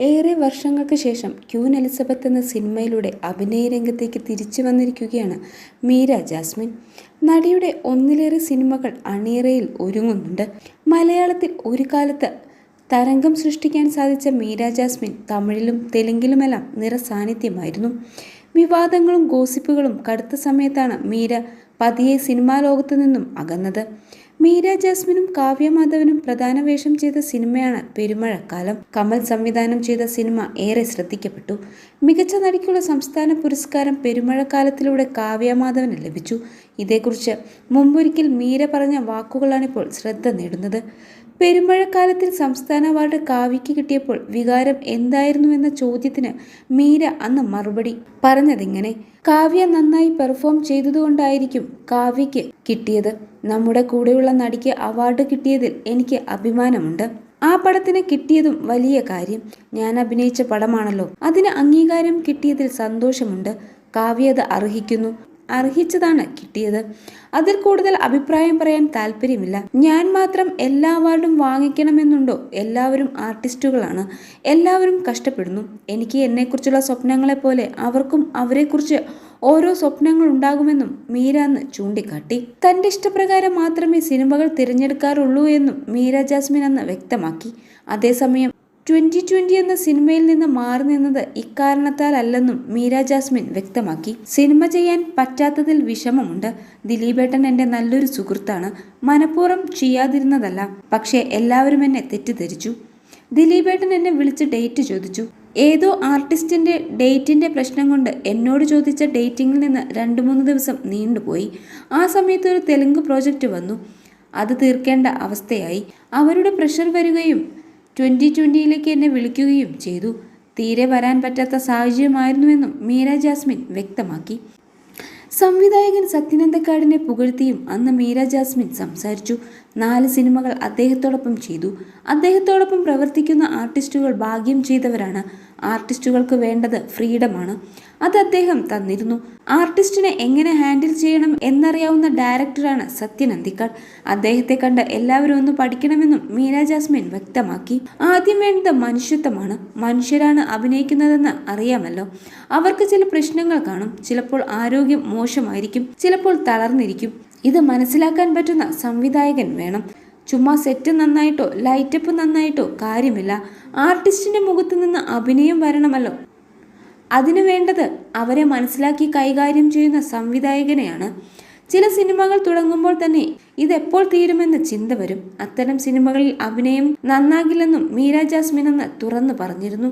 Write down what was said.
ഏറെ വർഷങ്ങൾക്ക് ശേഷം ക്യൂൻ എലിസബത്ത് എന്ന സിനിമയിലൂടെ അഭിനയ രംഗത്തേക്ക് തിരിച്ചു വന്നിരിക്കുകയാണ് മീര ജാസ്മിൻ. നടിയുടെ ഒന്നിലേറെ സിനിമകൾ അണിയറയിൽ ഒരുങ്ങുന്നുണ്ട്. മലയാളത്തിൽ ഒരു കാലത്ത് തരംഗം സൃഷ്ടിക്കാൻ സാധിച്ച മീര ജാസ്മിൻ തമിഴിലും തെലുങ്കിലുമെല്ലാം നിറസാന്നിധ്യമായിരുന്നു. വിവാദങ്ങളും ഗോസിപ്പുകളും കടുത്ത സമയത്താണ് മീര പതിയെ സിനിമാ ലോകത്തു നിന്നും അകന്നത്. മീര ജാസ്മിനും കാവ്യ മാധവനും പ്രധാന വേഷം ചെയ്ത സിനിമയാണ് പെരുമഴക്കാലം. കമൽ സംവിധാനം ചെയ്ത സിനിമ ഏറെ ശ്രദ്ധിക്കപ്പെട്ടു. മികച്ച നടിക്കുള്ള സംസ്ഥാന പുരസ്കാരം പെരുമഴക്കാലത്തിലൂടെ കാവ്യ മാധവന് ലഭിച്ചു. ഇതേക്കുറിച്ച് മുമ്പൊരിക്കൽ മീര പറഞ്ഞ വാക്കുകളാണിപ്പോൾ ശ്രദ്ധ നേടുന്നത്. പെരുമഴക്കാലത്തിൽ സംസ്ഥാന അവാർഡ് കാവ്യയ്ക്ക് കിട്ടിയപ്പോൾ വികാരം എന്തായിരുന്നുവെന്ന ചോദ്യത്തിന് മീര അന്ന് മറുപടി പറഞ്ഞതിങ്ങനെ: കാവ്യ നന്നായി പെർഫോം ചെയ്തതുകൊണ്ടായിരിക്കും കാവ്യയ്ക്ക് കിട്ടിയത്. നമ്മുടെ കൂടെയുള്ള നടിക്ക് അവാർഡ് കിട്ടിയതിൽ എനിക്ക് അഭിമാനമുണ്ട്. ആ പടത്തിന് കിട്ടിയതും വലിയ കാര്യം. ഞാൻ അഭിനയിച്ച പടമാണല്ലോ. അതിന് അംഗീകാരം കിട്ടിയതിൽ സന്തോഷമുണ്ട്. കാവ്യ അത് അർഹിച്ചതാണ് കിട്ടിയത്. അതിൽ കൂടുതൽ അഭിപ്രായം പറയാൻ താല്പര്യമില്ല. ഞാൻ മാത്രം എല്ലാ അവാർഡും വാങ്ങിക്കണമെന്നുണ്ടോ? എല്ലാവരും ആർട്ടിസ്റ്റുകളാണ്. എല്ലാവരും കഷ്ടപ്പെടുന്നു. എനിക്ക് എന്നെക്കുറിച്ചുള്ള സ്വപ്നങ്ങളെപ്പോലെ അവർക്കും അവരെക്കുറിച്ച് ഓരോ സ്വപ്നങ്ങൾ ഉണ്ടാകുമെന്നും മീര അന്ന് ചൂണ്ടിക്കാട്ടി. തന്റെ ഇഷ്ടപ്രകാരം മാത്രമേ സിനിമകൾ തിരഞ്ഞെടുക്കാറുള്ളൂ എന്നും മീര ജാസ്മിൻ അന്ന് വ്യക്തമാക്കി. അതേസമയം 2020 എന്ന സിനിമയിൽ നിന്ന് മാറി നിന്നത് ഇക്കാരണത്താലല്ലെന്നും മീര ജാസ്മിൻ വ്യക്തമാക്കി. സിനിമ ചെയ്യാൻ പറ്റാത്തതിൽ വിഷമമുണ്ട്. ദിലീപേട്ടൻ എൻ്റെ നല്ലൊരു സുഹൃത്താണ്. മനഃപൂർവ്വം ചെയ്യാതിരുന്നതല്ല. പക്ഷേ എല്ലാവരും എന്നെ തെറ്റിദ്ധരിച്ചു. ദിലീപേട്ടൻ എന്നെ വിളിച്ച് ഡേറ്റ് ചോദിച്ചു. ഏതോ ആർട്ടിസ്റ്റിന്റെ ഡേറ്റിന്റെ പ്രശ്നം കൊണ്ട് എന്നോട് ചോദിച്ച ഡേറ്റിങ്ങിൽ നിന്ന് 2-3 ദിവസം നീണ്ടുപോയി. ആ സമയത്ത് ഒരു തെലുങ്ക് പ്രോജക്റ്റ് വന്നു. അത് തീർക്കേണ്ട അവസ്ഥയായി. അവരുടെ പ്രഷർ വരികയും 2020 എന്നെ വിളിക്കുകയും ചെയ്തു. തീരെ വരാൻ പറ്റാത്ത സാഹചര്യമായിരുന്നുവെന്നും മീര ജാസ്മിൻ വ്യക്തമാക്കി. സംവിധായകൻ സത്യനന്ദക്കാടിനെ പുകഴ്ത്തിയും അന്ന് മീര ജാസ്മിൻ സംസാരിച്ചു. 4 സിനിമകൾ അദ്ദേഹത്തോടൊപ്പം ചെയ്തു. അദ്ദേഹത്തോടൊപ്പം പ്രവർത്തിക്കുന്ന ആർട്ടിസ്റ്റുകൾ ഭാഗ്യം ചെയ്തവരാണ്. ആർട്ടിസ്റ്റുകൾക്ക് വേണ്ടത് ഫ്രീഡമാണ്. അത് അദ്ദേഹം തന്നിരുന്നു. ആർട്ടിസ്റ്റിനെ എങ്ങനെ ഹാൻഡിൽ ചെയ്യണം എന്നറിയാവുന്ന ഡയറക്ടറാണ് സത്യനന്ദിക്കാട്. അദ്ദേഹത്തെ കണ്ട് എല്ലാവരും ഒന്ന് പഠിക്കണമെന്നും മീര ജാസ്മിൻ വ്യക്തമാക്കി. ആദ്യം വേണ്ടത് മനുഷ്യത്വമാണ്. മനുഷ്യരാണ് അഭിനയിക്കുന്നതെന്ന് അറിയാമല്ലോ. അവർക്ക് ചില പ്രശ്നങ്ങൾ കാണും. ചിലപ്പോൾ ആരോഗ്യം മോശമായിരിക്കും, ചിലപ്പോൾ തളർന്നിരിക്കും. ഇത് മനസ്സിലാക്കാൻ പറ്റുന്ന സംവിധായകൻ വേണം. ചുമ്മാ സെറ്റ് നന്നായിട്ടോ ലൈറ്റപ്പ് നന്നായിട്ടോ കാര്യമില്ല. ആർട്ടിസ്റ്റിന്റെ മുഖത്ത് നിന്ന് അഭിനയം വരണമല്ലോ. അതിനു വേണ്ടത് അവരെ മനസ്സിലാക്കി കൈകാര്യം ചെയ്യുന്ന സംവിധായകനെയാണ്. ചില സിനിമകൾ തുടങ്ങുമ്പോൾ തന്നെ ഇതെപ്പോൾ തീരുമെന്ന് ചിന്ത വരും. അത്തരം സിനിമകളിൽ അഭിനയം നന്നാകില്ലെന്നും മീര ജാസ്മിൻ അന്ന് തുറന്നു പറഞ്ഞിരുന്നു.